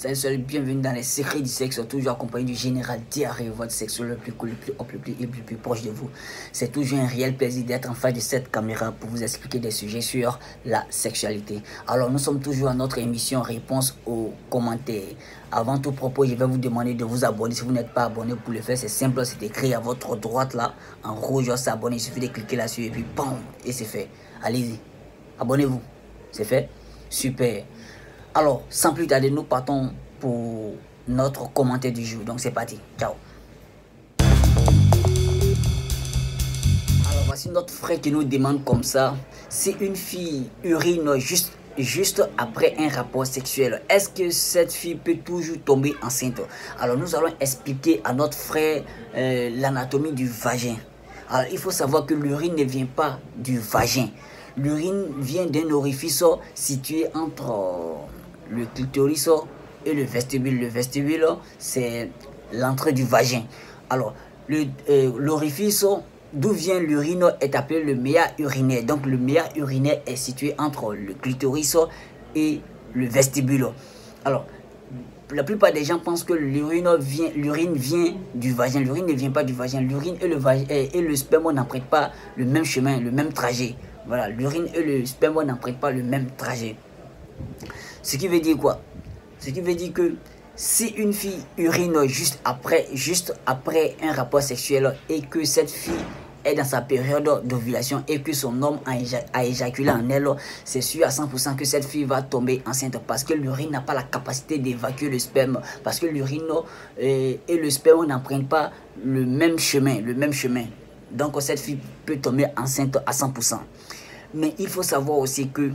Salut, salut, bienvenue dans les secrets du sexe, toujours accompagné du général Diarrhée, votre sexologue le plus cool, le plus haut, le plus proche de vous. C'est toujours un réel plaisir d'être en face de cette caméra pour vous expliquer des sujets sur la sexualité. Alors, nous sommes toujours à notre émission Réponse aux commentaires. Avant tout propos, je vais vous demander de vous abonner. Si vous n'êtes pas abonné, pour le faire, c'est simple, c'est écrit à votre droite là, en rouge, s'abonner. Il suffit de cliquer là-dessus et puis bam, et c'est fait. Allez-y, abonnez-vous, c'est fait. Super. Alors, sans plus tarder, nous partons pour notre commentaire du jour. Donc, c'est parti. Ciao. Alors, voici notre frère qui nous demande comme ça. Si une fille urine juste après un rapport sexuel, est-ce que cette fille peut toujours tomber enceinte? Alors, nous allons expliquer à notre frère l'anatomie du vagin. Alors, il faut savoir que l'urine ne vient pas du vagin. L'urine vient d'un orifice situé entre le clitoris et le vestibule. Le vestibule, c'est l'entrée du vagin. Alors, l'orifice d'où vient l'urine est appelé le méa urinaire. Donc, le méa urinaire est situé entre le clitoris et le vestibule. Alors, la plupart des gens pensent que l'urine vient du vagin. L'urine ne vient pas du vagin. L'urine et le sperme n'empruntent pas le même chemin, le même trajet. Voilà, l'urine et le sperme n'empruntent pas le même trajet. Ce qui veut dire quoi? Ce qui veut dire que si une fille urine juste après un rapport sexuel et que cette fille est dans sa période d'ovulation et que son homme a éjaculé en elle, c'est sûr à 100% que cette fille va tomber enceinte parce que l'urine n'a pas la capacité d'évacuer le sperme, parce que l'urine et le sperme n'empruntent pas le même chemin, Donc cette fille peut tomber enceinte à 100%. Mais il faut savoir aussi que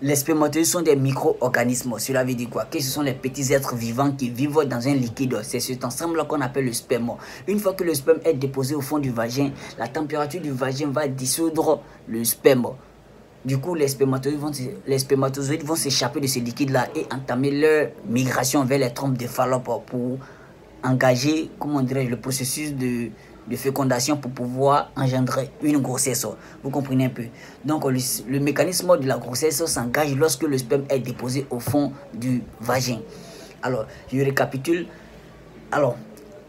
les spermatozoïdes sont des micro-organismes. Cela veut dire quoi? Que ce sont les petits êtres vivants qui vivent dans un liquide. C'est cet ensemble qu'on appelle le sperme. Une fois que le sperme est déposé au fond du vagin, la température du vagin va dissoudre le sperme. Du coup, les spermatozoïdes vont s'échapper de ce liquide-là et entamer leur migration vers les trompes de Fallope pour engager, comment dirais-je, le processus de fécondation pour pouvoir engendrer une grossesse. Vous comprenez un peu? Donc, le mécanisme de la grossesse s'engage lorsque le sperme est déposé au fond du vagin. Alors, je récapitule. Alors,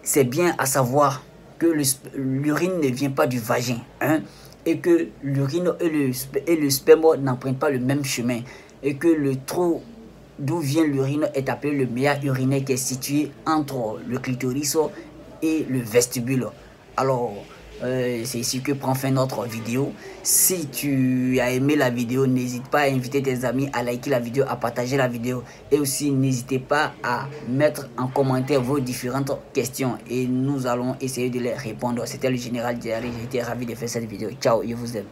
c'est bien à savoir que l'urine ne vient pas du vagin, hein, et que l'urine et le sperme n'empruntent pas le même chemin, et que le trou d'où vient l'urine est appelé le méa urinaire qui est situé entre le clitoris et le vestibule. Alors, c'est ici que prend fin notre vidéo. Si tu as aimé la vidéo, n'hésite pas à inviter tes amis à liker la vidéo, à partager la vidéo. Et aussi, n'hésitez pas à mettre en commentaire vos différentes questions. Et nous allons essayer de les répondre. C'était le général Diarrhée. J'étais ravi de faire cette vidéo. Ciao, je vous aime.